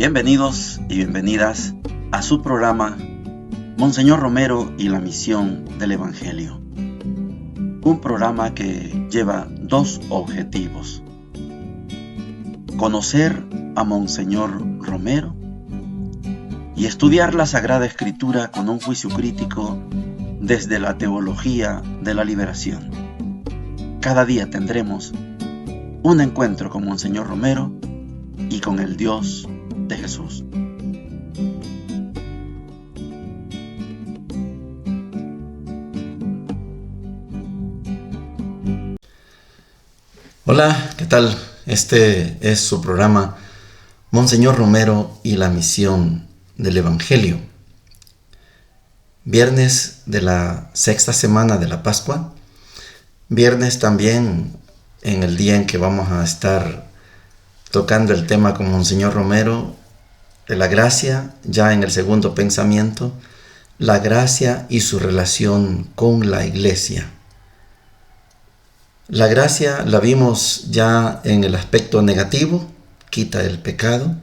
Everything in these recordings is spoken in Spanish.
Bienvenidos y bienvenidas a su programa Monseñor Romero y la misión del Evangelio. Un programa que lleva dos objetivos: conocer a Monseñor Romero y estudiar la Sagrada Escritura con un juicio crítico desde la teología de la liberación. Cada día tendremos un encuentro con Monseñor Romero y con el Dios de Jesús. Hola, ¿qué tal? Este es su programa Monseñor Romero y la misión del Evangelio. Viernes de la sexta semana de la Pascua. Viernes también en el día en que vamos a estar tocando el tema con Monseñor Romero de la gracia, ya en el segundo pensamiento, la gracia y su relación con la Iglesia. La gracia la vimos ya en el aspecto negativo, quita el pecado.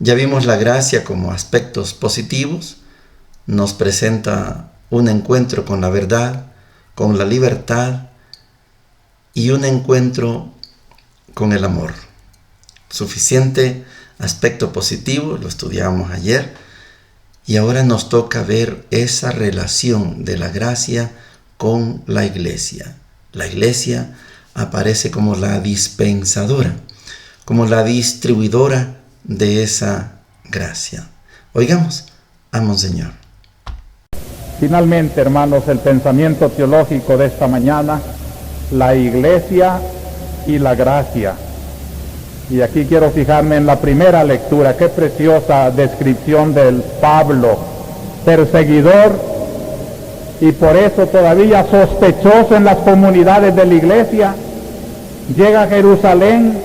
Ya vimos la gracia como aspectos positivos, nos presenta un encuentro con la verdad, con la libertad y un encuentro con el amor. Suficiente aspecto positivo, lo estudiamos ayer, y ahora nos toca ver esa relación de la gracia con la Iglesia. La Iglesia aparece como la dispensadora, como la distribuidora de esa gracia. Oigamos a Monseñor. Finalmente, hermanos, el pensamiento teológico de esta mañana, la Iglesia y la gracia. Y aquí quiero fijarme en la primera lectura. Qué preciosa descripción del Pablo, perseguidor y por eso todavía sospechoso en las comunidades de la Iglesia. Llega a Jerusalén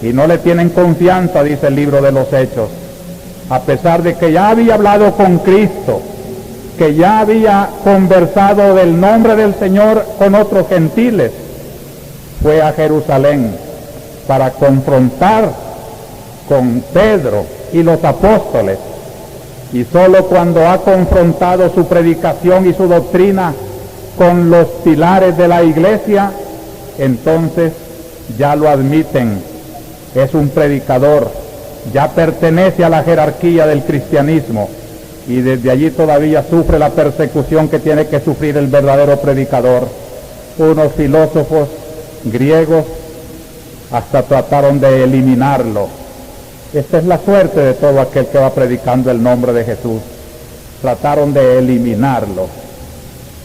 y no le tienen confianza, dice el libro de los Hechos, a pesar de que ya había hablado con Cristo, que ya había conversado del nombre del Señor con otros gentiles. Fue a Jerusalén para confrontar con Pedro y los apóstoles, y solo cuando ha confrontado su predicación y su doctrina con los pilares de la Iglesia, entonces ya lo admiten, es un predicador, ya pertenece a la jerarquía del cristianismo, y desde allí todavía sufre la persecución que tiene que sufrir el verdadero predicador. Unos filósofos griegos hasta trataron de eliminarlo. Esta es la suerte de todo aquel que va predicando el nombre de Jesús. Trataron de eliminarlo,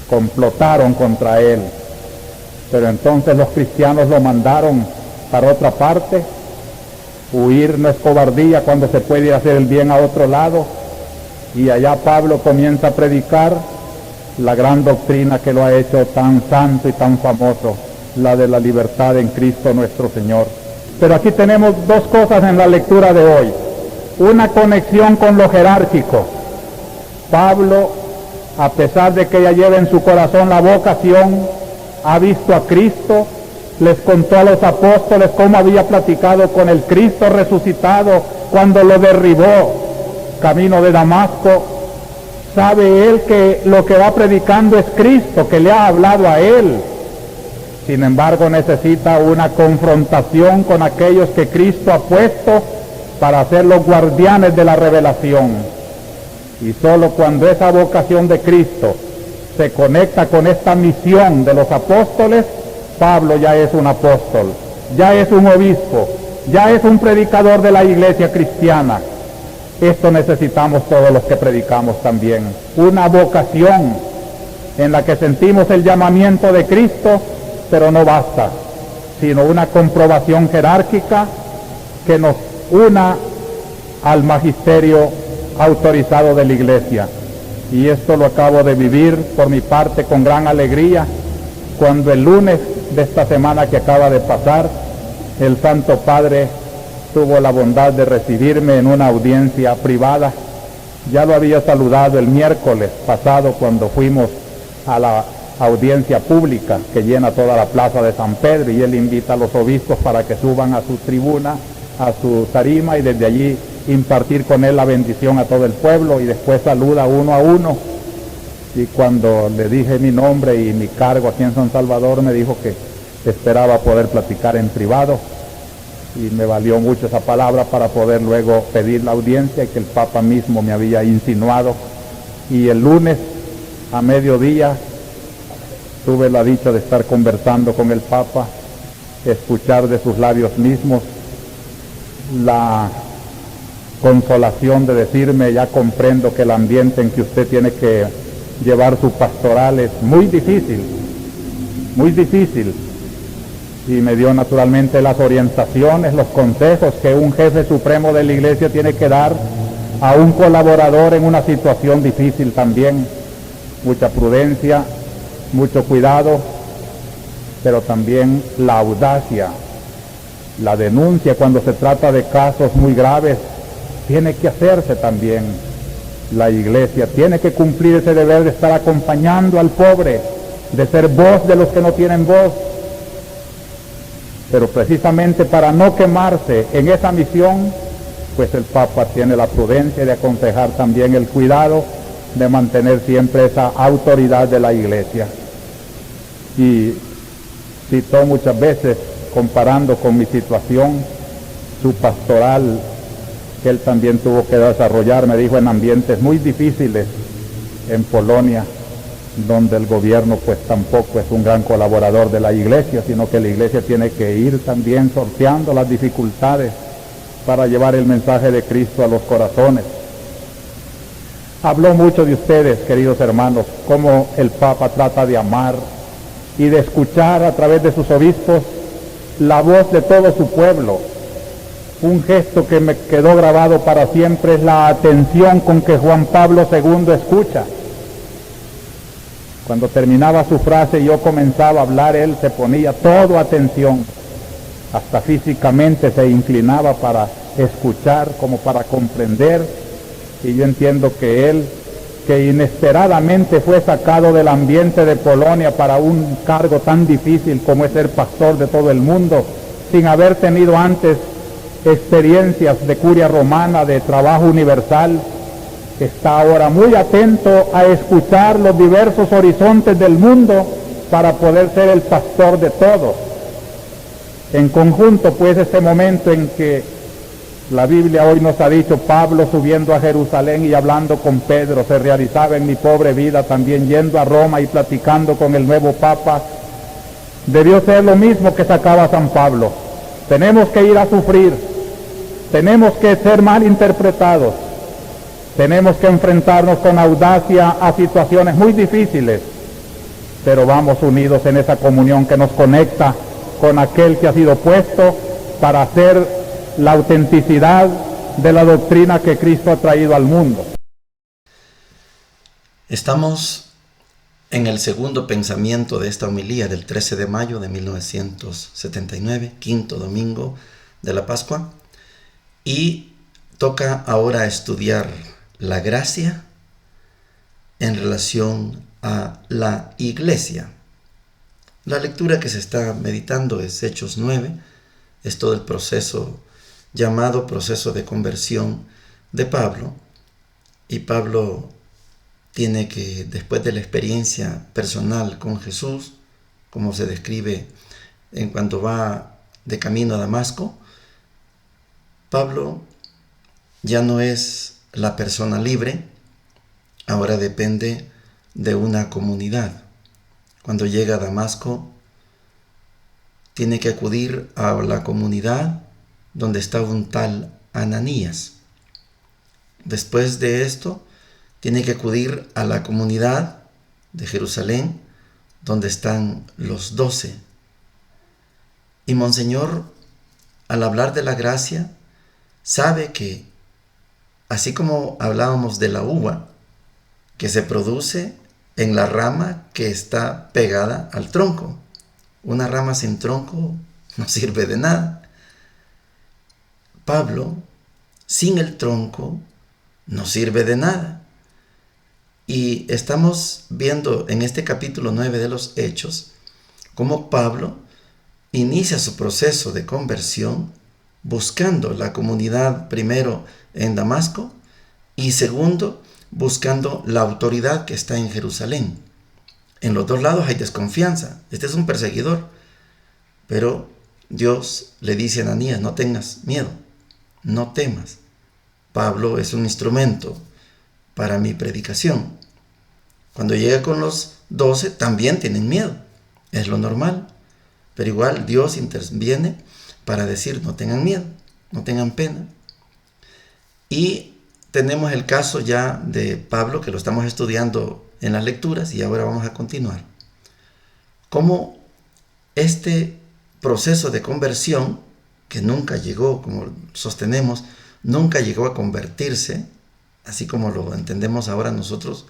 complotaron contra él, pero entonces los cristianos lo mandaron para otra parte. Huir no es cobardía cuando se puede ir a hacer el bien a otro lado, y allá Pablo comienza a predicar la gran doctrina que lo ha hecho tan santo y tan famoso, la de la libertad en Cristo nuestro Señor. Pero aquí tenemos dos cosas en la lectura de hoy. Una conexión con lo jerárquico. Pablo, a pesar de que ya lleva en su corazón la vocación, ha visto a Cristo, les contó a los apóstoles cómo había platicado con el Cristo resucitado cuando lo derribó camino de Damasco. Sabe él que lo que va predicando es Cristo, que le ha hablado a él. Sin embargo, necesita una confrontación con aquellos que Cristo ha puesto para ser los guardianes de la revelación. Y solo cuando esa vocación de Cristo se conecta con esta misión de los apóstoles, Pablo ya es un apóstol, ya es un obispo, ya es un predicador de la Iglesia cristiana. Esto necesitamos todos los que predicamos también. Una vocación en la que sentimos el llamamiento de Cristo, pero no basta, sino una comprobación jerárquica que nos una al magisterio autorizado de la Iglesia. Y esto lo acabo de vivir por mi parte con gran alegría, cuando el lunes de esta semana que acaba de pasar, el Santo Padre tuvo la bondad de recibirme en una audiencia privada. Ya lo había saludado el miércoles pasado cuando fuimos a la audiencia pública que llena toda la plaza de San Pedro, y él invita a los obispos para que suban a su tribuna, a su tarima, y desde allí impartir con él la bendición a todo el pueblo y después saluda uno a uno. Y cuando le dije mi nombre y mi cargo aquí en San Salvador, me dijo que esperaba poder platicar en privado, y me valió mucho esa palabra para poder luego pedir la audiencia que el Papa mismo me había insinuado. Y el lunes a mediodía tuve la dicha de estar conversando con el Papa, escuchar de sus labios mismos la consolación de decirme: ya comprendo que el ambiente en que usted tiene que llevar su pastoral es muy difícil, y me dio naturalmente las orientaciones, los consejos que un jefe supremo de la Iglesia tiene que dar a un colaborador en una situación difícil también. Mucha prudencia, mucho cuidado, pero también la audacia, la denuncia cuando se trata de casos muy graves, tiene que hacerse también. La Iglesia tiene que cumplir ese deber de estar acompañando al pobre, de ser voz de los que no tienen voz. Pero precisamente para no quemarse en esa misión, pues el Papa tiene la prudencia de aconsejar también el cuidado de mantener siempre esa autoridad de la Iglesia. Y citó muchas veces, comparando con mi situación, su pastoral que él también tuvo que desarrollar, me dijo, en ambientes muy difíciles en Polonia, donde el gobierno pues tampoco es un gran colaborador de la Iglesia, sino que la Iglesia tiene que ir también sorteando las dificultades para llevar el mensaje de Cristo a los corazones. Habló mucho de ustedes, queridos hermanos, cómo el Papa trata de amar y de escuchar a través de sus obispos la voz de todo su pueblo. Un gesto que me quedó grabado para siempre es la atención con que Juan Pablo II escucha. Cuando terminaba su frase y yo comenzaba a hablar, él se ponía todo atención, hasta físicamente se inclinaba para escuchar, como para comprender. Y yo entiendo que él, que inesperadamente fue sacado del ambiente de Polonia para un cargo tan difícil como es ser pastor de todo el mundo, sin haber tenido antes experiencias de curia romana, de trabajo universal, está ahora muy atento a escuchar los diversos horizontes del mundo para poder ser el pastor de todos. En conjunto, pues, este momento en que la Biblia hoy nos ha dicho, Pablo subiendo a Jerusalén y hablando con Pedro, se realizaba en mi pobre vida también yendo a Roma y platicando con el nuevo Papa, debió ser lo mismo que sacaba San Pablo. Tenemos que ir a sufrir, tenemos que ser mal interpretados, tenemos que enfrentarnos con audacia a situaciones muy difíciles, pero vamos unidos en esa comunión que nos conecta con aquel que ha sido puesto para hacer la autenticidad de la doctrina que Cristo ha traído al mundo. Estamos en el segundo pensamiento de esta homilía del 13 de mayo de 1979, quinto domingo de la Pascua, y toca ahora estudiar la gracia en relación a la Iglesia. La lectura que se está meditando es Hechos 9, es todo el proceso llamado proceso de conversión de Pablo, y Pablo tiene que, después de la experiencia personal con Jesús, como se describe en cuanto va de camino a Damasco, Pablo ya no es la persona libre, ahora depende de una comunidad. Cuando llega a Damasco, tiene que acudir a la comunidad donde estaba un tal Ananías. Después de esto, tiene que acudir a la comunidad de Jerusalén, donde están los 12. Y Monseñor, al hablar de la gracia, sabe que, así como hablábamos de la uva, que se produce en la rama que está pegada al tronco. Una rama sin tronco no sirve de nada. Pablo, sin el tronco, no sirve de nada. Y estamos viendo en este capítulo 9 de los Hechos cómo Pablo inicia su proceso de conversión buscando la comunidad primero en Damasco y segundo, buscando la autoridad que está en Jerusalén. En los dos lados hay desconfianza. Este es un perseguidor. Pero Dios le dice a Ananías, no tengas miedo, no temas. Pablo es un instrumento para mi predicación. Cuando llega con los 12, también tienen miedo. Es lo normal. Pero igual Dios interviene para decir, no tengan miedo, no tengan pena. Y tenemos el caso ya de Pablo, que lo estamos estudiando en las lecturas, y ahora vamos a continuar. Cómo este proceso de conversión, que nunca llegó, como sostenemos, nunca llegó a convertirse, así como lo entendemos ahora nosotros,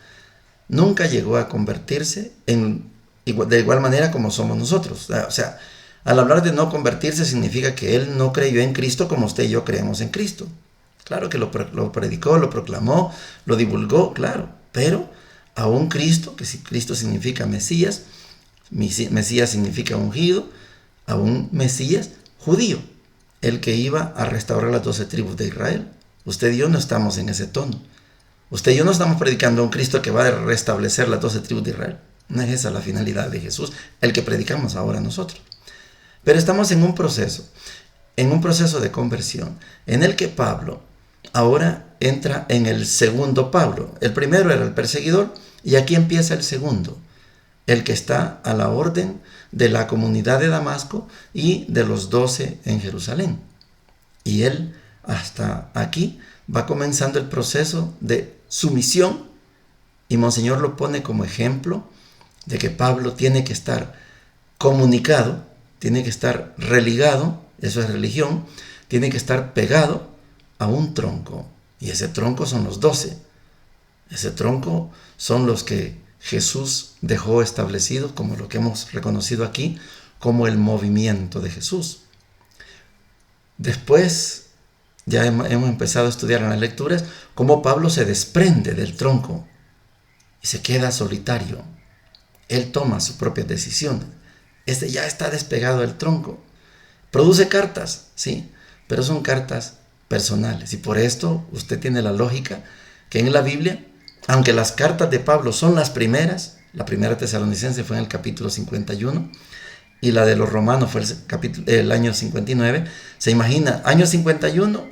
nunca llegó a convertirse de igual manera como somos nosotros. O sea, al hablar de no convertirse significa que él no creyó en Cristo como usted y yo creemos en Cristo. Claro que lo predicó, lo proclamó, lo divulgó, claro, pero a un Cristo, que si Cristo significa Mesías, Mesías significa ungido, a un Mesías judío, el que iba a restaurar las 12 tribus de Israel. Usted y yo no estamos en ese tono. Usted y yo no estamos predicando a un Cristo que va a restablecer las 12 tribus de Israel. No es esa la finalidad de Jesús, el que predicamos ahora nosotros. Pero estamos en un proceso de conversión, en el que Pablo ahora entra en el segundo Pablo. El primero era el perseguidor, y aquí empieza el segundo, el que está a la orden de la comunidad de Damasco y de los 12 en Jerusalén. Y él hasta aquí va comenzando el proceso de sumisión, y Monseñor lo pone como ejemplo de que Pablo tiene que estar comunicado, tiene que estar religado, eso es religión, tiene que estar pegado a un tronco, y ese tronco son los 12. Ese tronco son los que Jesús dejó establecidos, como lo que hemos reconocido aquí, como el movimiento de Jesús. Después, ya hemos empezado a estudiar en las lecturas, cómo Pablo se desprende del tronco y se queda solitario. Él toma sus propias decisiones. Este ya está despegado del tronco. Produce cartas, sí, pero son cartas personales. Y por esto usted tiene la lógica que en la Biblia, aunque las cartas de Pablo son las primeras, la primera Tesalonicense fue en el capítulo 51 y la de los Romanos fue el año 59, se imagina, año 51,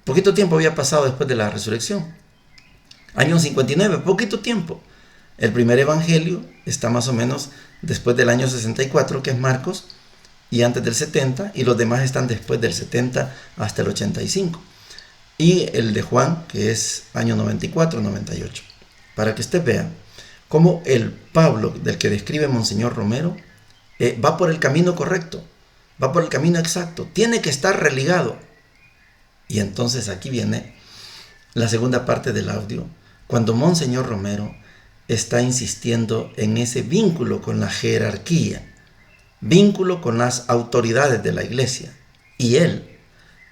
poquito tiempo había pasado después de la resurrección. Año 59, poquito tiempo. El primer evangelio está más o menos después del año 64, que es Marcos, y antes del 70, y los demás están después del 70 hasta el 85. Y el de Juan, que es año 94, 98. Para que usted vea cómo el Pablo, del que describe Monseñor Romero, va por el camino correcto, va por el camino exacto, tiene que estar religado. Y entonces aquí viene la segunda parte del audio, cuando Monseñor Romero está insistiendo en ese vínculo con la jerarquía, vínculo con las autoridades de la iglesia. Y él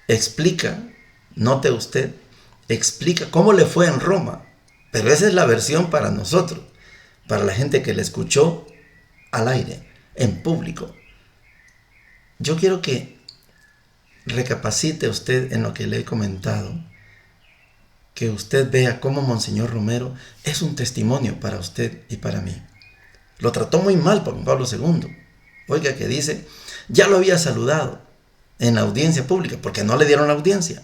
explica, note usted, explica cómo le fue en Roma, pero esa es la versión para nosotros, para la gente que le escuchó al aire, en público. Yo quiero que recapacite usted en lo que le he comentado, que usted vea cómo Monseñor Romero es un testimonio para usted y para mí. Lo trató muy mal Juan Pablo II. Oiga, que dice, ya lo había saludado en la audiencia pública, porque no le dieron la audiencia.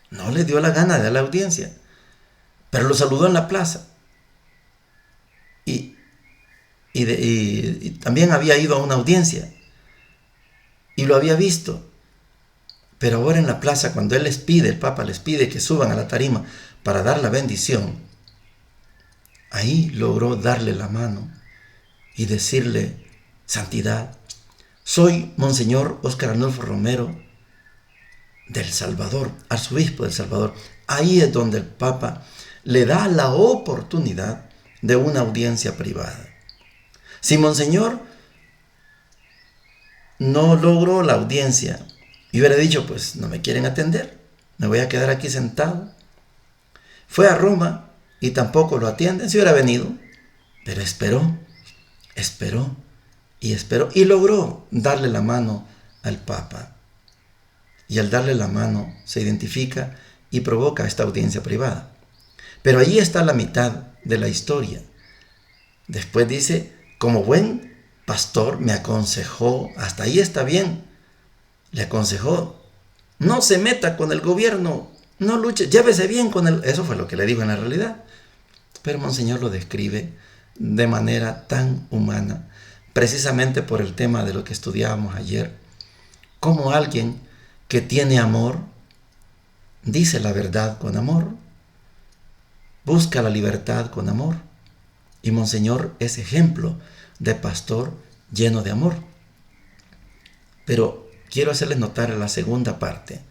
No le dio la gana de dar la audiencia, pero lo saludó en la plaza. Y también había ido a una audiencia y lo había visto. Pero ahora en la plaza, cuando él les pide, el Papa les pide que suban a la tarima para dar la bendición, ahí logró darle la mano y decirle, santidad, soy Monseñor Óscar Arnulfo Romero del Salvador, arzobispo del Salvador. Ahí es donde el Papa le da la oportunidad de una audiencia privada. Si Monseñor no logró la audiencia y hubiera dicho, pues no me quieren atender, me voy a quedar aquí sentado. Fue a Roma y tampoco lo atienden, si hubiera venido, pero esperó y logró darle la mano al Papa. y al darle la mano se identifica y provoca esta audiencia privada. Pero allí está la mitad de la historia. Después dice, como buen pastor me aconsejó, hasta ahí está bien, le aconsejó, no se meta con el gobierno, no luche, llévese bien con él. Eso fue lo que le dijo en la realidad. Pero Monseñor lo describe de manera tan humana, precisamente por el tema de lo que estudiábamos ayer, como alguien que tiene amor, dice la verdad con amor, busca la libertad con amor. Y Monseñor es ejemplo de pastor lleno de amor. Pero quiero hacerles notar la segunda parte.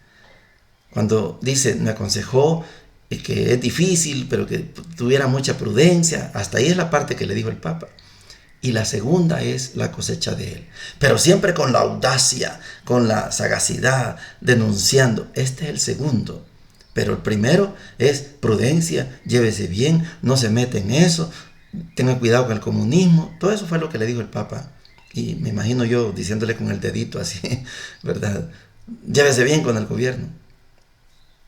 Cuando dice, me aconsejó que es difícil, pero que tuviera mucha prudencia. Hasta ahí es la parte que le dijo el Papa. Y la segunda es la cosecha de él. Pero siempre con la audacia, con la sagacidad, denunciando. Este es el segundo. Pero el primero es prudencia, llévese bien, no se mete en eso, tenga cuidado con el comunismo. Todo eso fue lo que le dijo el Papa. Y me imagino yo diciéndole con el dedito así, ¿verdad? Llévese bien con el gobierno.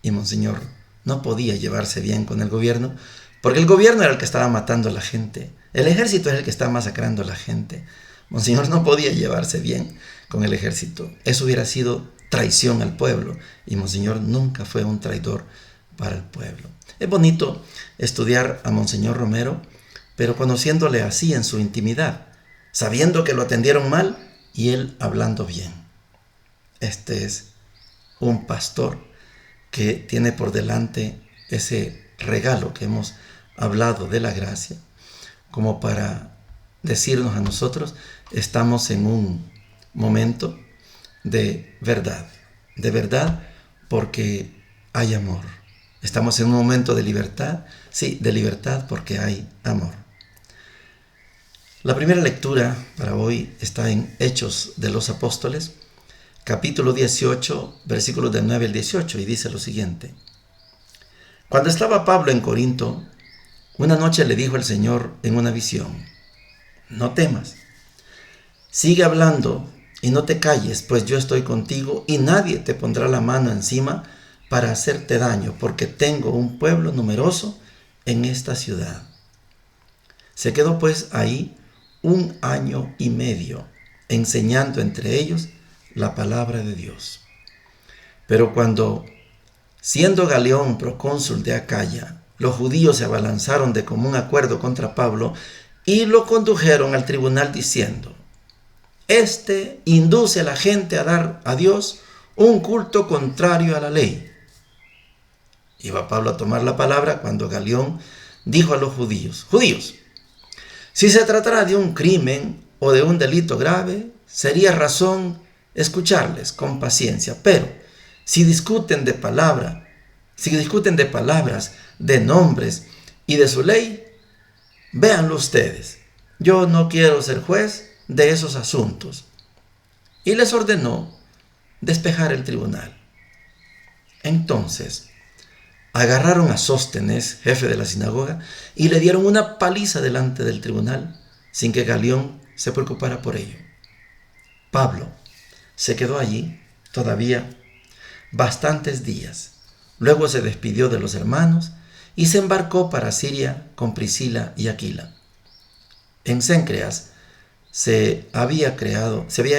Y Monseñor no podía llevarse bien con el gobierno, porque el gobierno era el que estaba matando a la gente. El ejército es el que está masacrando a la gente. Monseñor no podía llevarse bien con el ejército. Eso hubiera sido traición al pueblo. Y Monseñor nunca fue un traidor para el pueblo. Es bonito estudiar a Monseñor Romero, pero conociéndole así en su intimidad, sabiendo que lo atendieron mal y él hablando bien. Este es un pastor que tiene por delante ese regalo que hemos hablado de la gracia, como para decirnos a nosotros, estamos en un momento de verdad porque hay amor. Estamos en un momento de libertad, sí, de libertad porque hay amor. La primera lectura para hoy está en Hechos de los Apóstoles, capítulo 18, versículos del 9 al 18, y dice lo siguiente. Cuando estaba Pablo en Corinto, una noche le dijo el Señor en una visión, no temas, sigue hablando y no te calles, pues yo estoy contigo y nadie te pondrá la mano encima para hacerte daño, porque tengo un pueblo numeroso en esta ciudad. Se quedó pues ahí 1 año y medio, enseñando entre ellos la palabra de Dios. Pero cuando, siendo Galión procónsul de Acaya, los judíos se abalanzaron de común acuerdo contra Pablo y lo condujeron al tribunal diciendo, este induce a la gente a dar a Dios un culto contrario a la ley. Iba Pablo a tomar la palabra cuando Galión dijo a los judíos, si se tratara de un crimen o de un delito grave, sería razón escucharles con paciencia, pero si discuten de palabras, de nombres y de su ley, véanlo ustedes. Yo no quiero ser juez de esos asuntos. Y les ordenó despejar el tribunal. Entonces, agarraron a Sóstenes, jefe de la sinagoga, y le dieron una paliza delante del tribunal, sin que Galión se preocupara por ello. Pablo se quedó allí todavía bastantes días. Luego se despidió de los hermanos y se embarcó para Siria con Priscila y Aquila. En Cencreas se había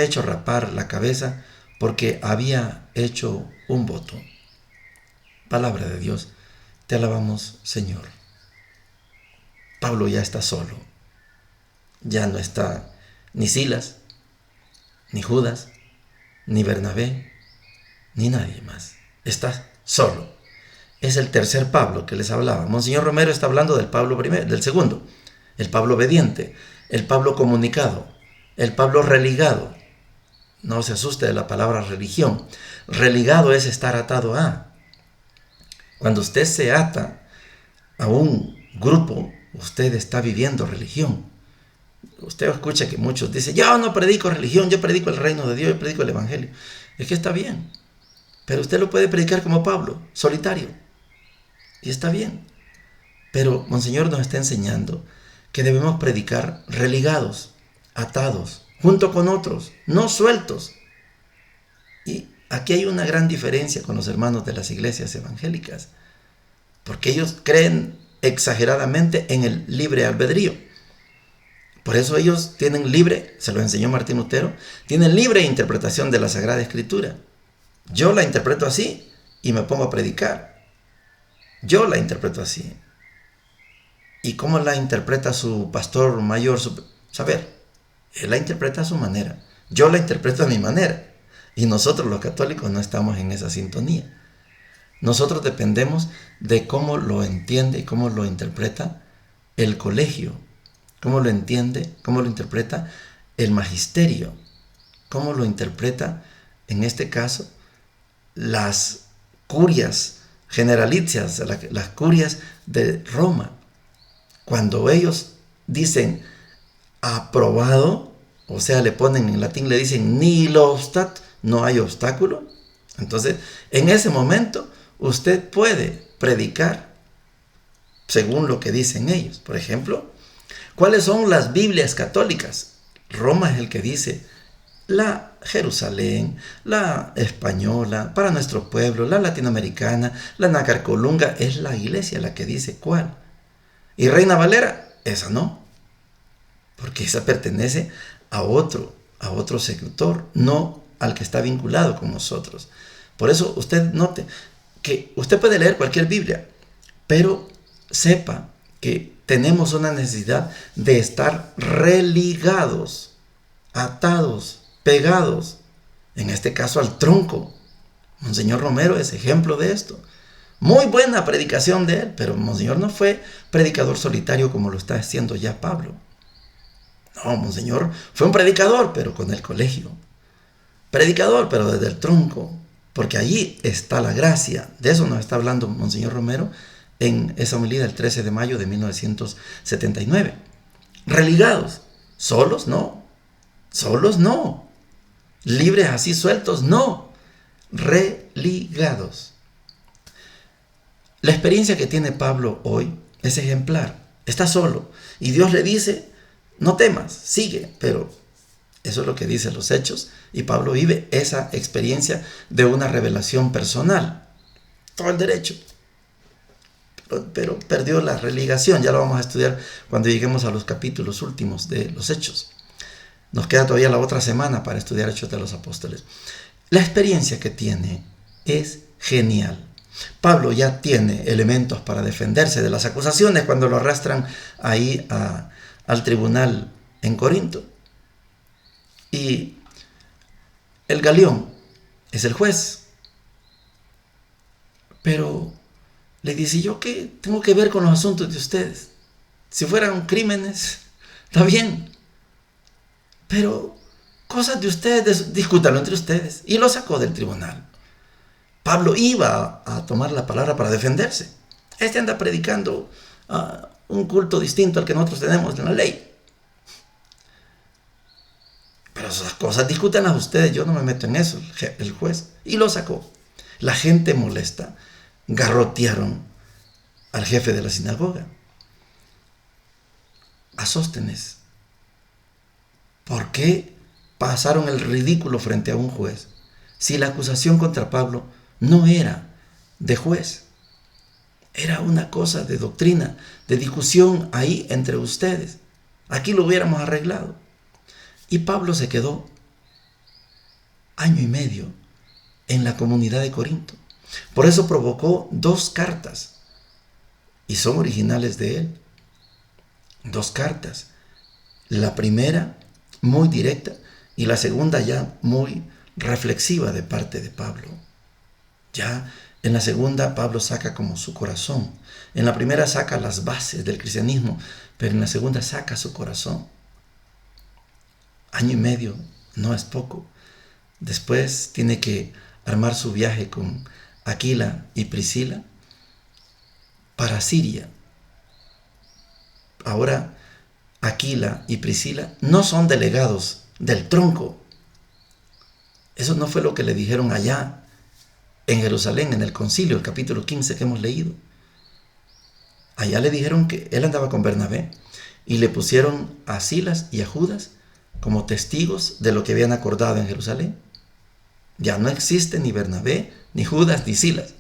hecho rapar la cabeza porque había hecho un voto. Palabra de Dios, te alabamos, Señor. Pablo ya está solo. Ya no está ni Silas, ni Judas, ni Bernabé, ni nadie más. Está solo. Es el tercer Pablo que les hablaba. Monseñor Romero está hablando del segundo, el Pablo obediente, el Pablo comunicado, el Pablo religado. No se asuste de la palabra religión. Religado es estar atado a. Cuando usted se ata a un grupo, usted está viviendo religión. Usted escucha que muchos dicen, yo no predico religión, yo predico el reino de Dios, yo predico el evangelio. Es que está bien, pero usted lo puede predicar como Pablo, solitario. Y está bien. Pero Monseñor nos está enseñando que debemos predicar religados, atados, junto con otros, no sueltos. Y aquí hay una gran diferencia con los hermanos de las iglesias evangélicas, porque ellos creen exageradamente en el libre albedrío. Por eso ellos tienen libre, se lo enseñó Martín Lutero, tienen libre interpretación de la Sagrada Escritura. Yo la interpreto así y me pongo a predicar. Yo la interpreto así. ¿Y cómo la interpreta su pastor mayor? Saber. Él la interpreta a su manera. Yo la interpreto a mi manera. Y nosotros los católicos no estamos en esa sintonía. Nosotros dependemos de cómo lo entiende y cómo lo interpreta el colegio. Cómo lo entiende, cómo lo interpreta el magisterio. Cómo lo interpreta, en este caso, las curias generalicias, las curias de Roma. Cuando ellos dicen aprobado, o sea, le ponen en latín, le dicen nihil obstat, no hay obstáculo. Entonces, en ese momento, usted puede predicar según lo que dicen ellos. Por ejemplo, ¿cuáles son las Biblias católicas? Roma es el que dice la Jerusalén, la española, para nuestro pueblo, la latinoamericana, la nacarcolunga, es la iglesia la que dice cuál. Y Reina Valera, esa no, porque esa pertenece a otro sector, no al que está vinculado con nosotros. Por eso usted note que usted puede leer cualquier Biblia, pero sepa que tenemos una necesidad de estar religados, atados, pegados, en este caso al tronco. Monseñor Romero es ejemplo de esto. Muy buena predicación de él, pero Monseñor no fue predicador solitario como lo está haciendo ya Pablo. No, Monseñor fue un predicador, pero con el colegio. Predicador, pero desde el tronco, porque allí está la gracia. De eso nos está hablando Monseñor Romero en esa homilía del 13 de mayo de 1979. Religados, solos no, libres así sueltos no, religados. La experiencia que tiene Pablo hoy es ejemplar. Está solo y Dios le dice, no temas, sigue. Pero eso es lo que dicen los Hechos y Pablo vive esa experiencia de una revelación personal. Todo el derecho. Pero perdió la religación. Ya lo vamos a estudiar cuando lleguemos a los capítulos últimos de los Hechos. Nos queda todavía la otra semana para estudiar Hechos de los Apóstoles. La experiencia que tiene es genial. Pablo ya tiene elementos para defenderse de las acusaciones cuando lo arrastran ahí al tribunal en Corinto. Y el Galión es el juez. Pero le dice, ¿yo qué tengo que ver con los asuntos de ustedes? Si fueran crímenes, está bien. Pero cosas de ustedes, discútanlo entre ustedes. Y lo sacó del tribunal. Pablo iba a tomar la palabra para defenderse. Este anda predicando un culto distinto al que nosotros tenemos en la ley. Pero esas cosas discútanlas ustedes, yo no me meto en eso, el juez. Y lo sacó. La gente molesta. Garrotearon al jefe de la sinagoga, a Sóstenes. ¿Por qué pasaron el ridículo frente a un juez si la acusación contra Pablo no era de juez? Era una cosa de doctrina, de discusión ahí entre ustedes. Aquí lo hubiéramos arreglado. Y Pablo se quedó 1 año y medio en la comunidad de Corinto. Por eso provocó 2 cartas. Y son originales de él. 2 cartas. La primera muy directa y la segunda ya muy reflexiva de parte de Pablo. Ya en la segunda Pablo saca como su corazón. En la primera saca las bases del cristianismo, pero en la segunda saca su corazón. 1 año y medio no es poco. Después tiene que armar su viaje con Aquila y Priscila para Siria. Ahora Aquila y Priscila no son delegados del tronco. Eso no fue lo que le dijeron allá en Jerusalén, en el concilio, el capítulo 15 que hemos leído. Allá le dijeron que él andaba con Bernabé y le pusieron a Silas y a Judas como testigos de lo que habían acordado en Jerusalén. Ya no existe ni Bernabé, ni Judas, ni Silas.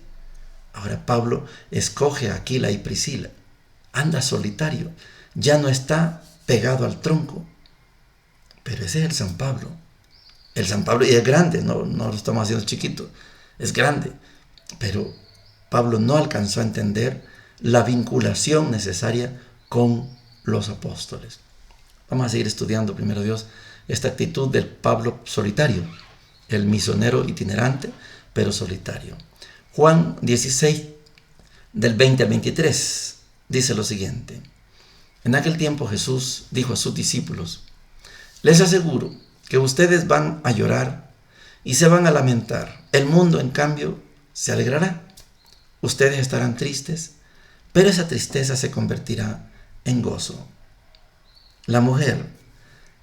Ahora Pablo escoge a Aquila y Priscila. Anda solitario, ya no está pegado al tronco. Pero ese es el San Pablo. El San Pablo, y es grande, no lo estamos haciendo chiquito, es grande. Pero Pablo no alcanzó a entender la vinculación necesaria con los apóstoles. Vamos a seguir estudiando, primero Dios, esta actitud del Pablo solitario, el misionero itinerante, pero solitario. Juan 16, del 20 al 23, dice lo siguiente. En aquel tiempo Jesús dijo a sus discípulos: les aseguro que ustedes van a llorar y se van a lamentar. El mundo, en cambio, se alegrará. Ustedes estarán tristes, pero esa tristeza se convertirá en gozo. La mujer,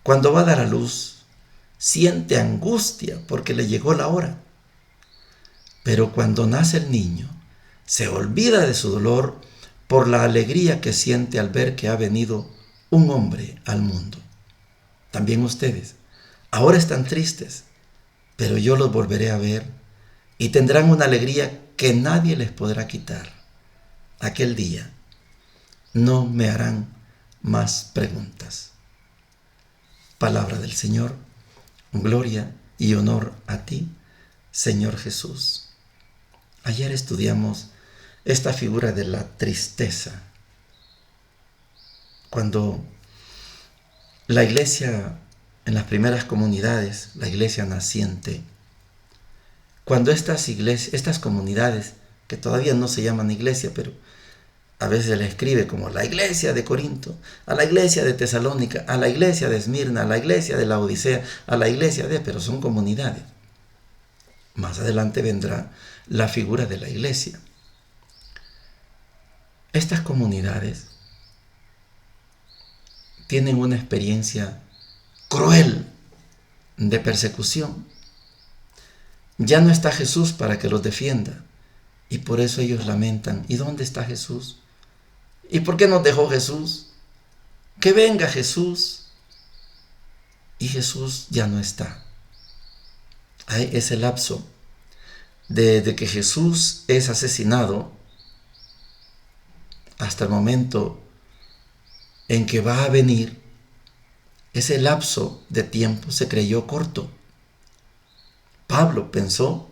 cuando va a dar a luz, siente angustia porque le llegó la hora. Pero cuando nace el niño, se olvida de su dolor por la alegría que siente al ver que ha venido un hombre al mundo. También ustedes, ahora están tristes, pero yo los volveré a ver y tendrán una alegría que nadie les podrá quitar. Aquel día no me harán más preguntas. Palabra del Señor, gloria y honor a ti, Señor Jesús. Ayer estudiamos esta figura de la tristeza. Cuando la iglesia, en las primeras comunidades, la iglesia naciente, cuando estas comunidades, que todavía no se llaman iglesia, pero a veces se le escribe como la iglesia de Corinto, a la iglesia de Tesalónica, a la iglesia de Esmirna, a la iglesia de la Odisea, a la iglesia pero son comunidades. Más adelante vendrá la figura de la iglesia. Estas comunidades tienen una experiencia cruel de persecución. Ya no está Jesús para que los defienda, y por eso ellos lamentan: ¿y dónde está Jesús? ¿Y por qué nos dejó Jesús? Que venga Jesús. Y Jesús ya no está. Hay ese lapso desde que Jesús es asesinado hasta el momento en que va a venir. Ese lapso de tiempo se creyó corto. Pablo pensó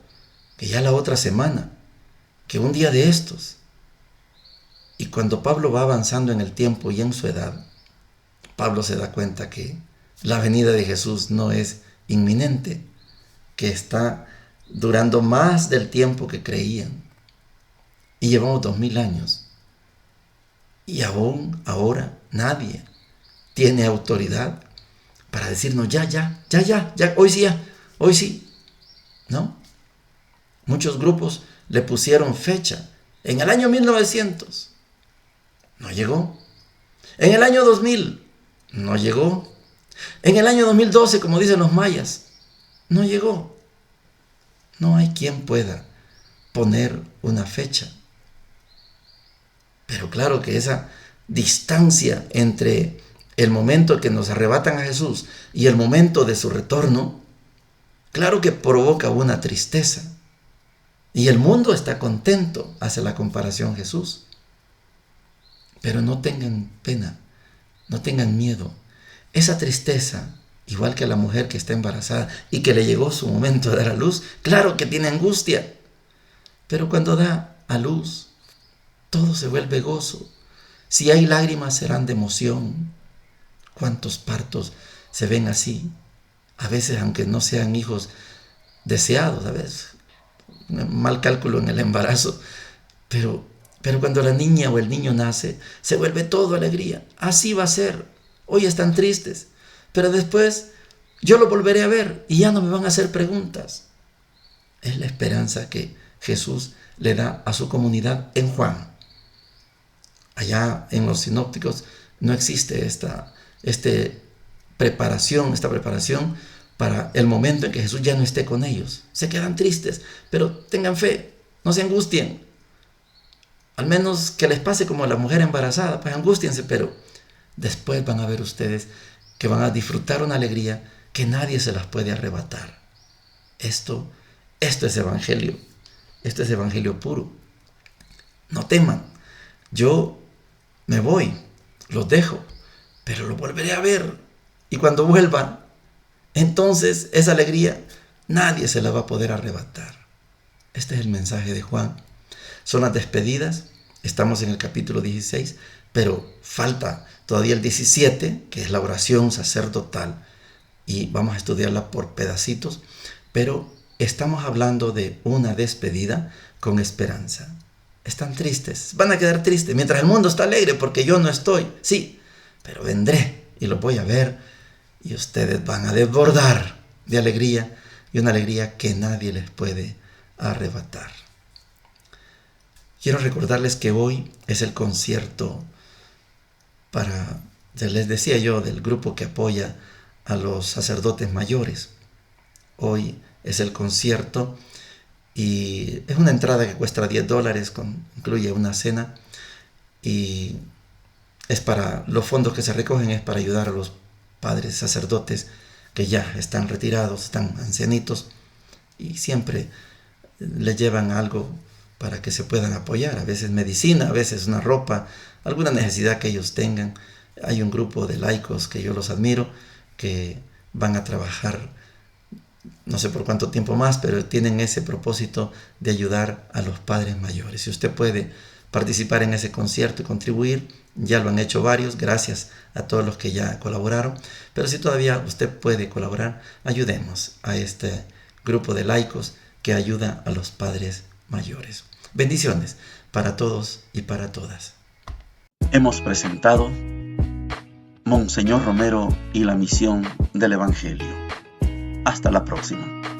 que ya la otra semana, que un día de estos. Y cuando Pablo va avanzando en el tiempo y en su edad, Pablo se da cuenta que la venida de Jesús no es inminente, que está durando más del tiempo que creían. Y llevamos 2000 años. Y aún ahora nadie tiene autoridad para decirnos ya, hoy sí. ¿No? Muchos grupos le pusieron fecha. En el año 1900 no llegó. En el año 2000 no llegó. En el año 2012, como dicen los mayas, no llegó. No hay quien pueda poner una fecha. Pero claro que esa distancia entre el momento que nos arrebatan a Jesús y el momento de su retorno, claro que provoca una tristeza. Y el mundo está contento, hace la comparación Jesús. Pero no tengan pena, no tengan miedo. Esa tristeza, igual que a la mujer que está embarazada y que le llegó su momento de dar a luz, claro que tiene angustia. Pero cuando da a luz, todo se vuelve gozo. Si hay lágrimas, serán de emoción. ¿Cuántos partos se ven así? A veces, aunque no sean hijos deseados, a veces, mal cálculo en el embarazo, pero cuando la niña o el niño nace, se vuelve todo alegría. Así va a ser. Hoy están tristes, pero después yo lo volveré a ver y ya no me van a hacer preguntas. Es la esperanza que Jesús le da a su comunidad en Juan. Allá en los sinópticos no existe esta preparación para el momento en que Jesús ya no esté con ellos. Se quedan tristes, pero tengan fe, no se angustien. Al menos que les pase como a la mujer embarazada, pues angústiense, pero después van a ver ustedes que van a disfrutar una alegría que nadie se las puede arrebatar. Esto Esto es evangelio. Esto es evangelio puro. No teman. Yo me voy, los dejo, pero los volveré a ver. Y cuando vuelvan, entonces esa alegría nadie se la va a poder arrebatar. Este es el mensaje de Juan. Son las despedidas. Estamos en el capítulo 16, pero falta todavía el 17, que es la oración sacerdotal, y vamos a estudiarla por pedacitos, pero estamos hablando de una despedida con esperanza. Están tristes, van a quedar tristes, mientras el mundo está alegre porque yo no estoy. Sí, pero vendré y los voy a ver y ustedes van a desbordar de alegría, y una alegría que nadie les puede arrebatar. Quiero recordarles que hoy es el concierto ya les decía yo, del grupo que apoya a los sacerdotes mayores. Hoy es el concierto y es una entrada que cuesta $10, incluye una cena, y es para los fondos que se recogen, es para ayudar a los padres sacerdotes que ya están retirados, están ancianitos, y siempre les llevan algo para que se puedan apoyar, a veces medicina, a veces una ropa, alguna necesidad que ellos tengan. Hay un grupo de laicos que yo los admiro, que van a trabajar no sé por cuánto tiempo más, pero tienen ese propósito de ayudar a los padres mayores. Si usted puede participar en ese concierto y contribuir, ya lo han hecho varios, gracias a todos los que ya colaboraron, pero si todavía usted puede colaborar, ayudemos a este grupo de laicos que ayuda a los padres mayores. Bendiciones para todos y para todas. Hemos presentado Monseñor Romero y la misión del Evangelio. Hasta la próxima.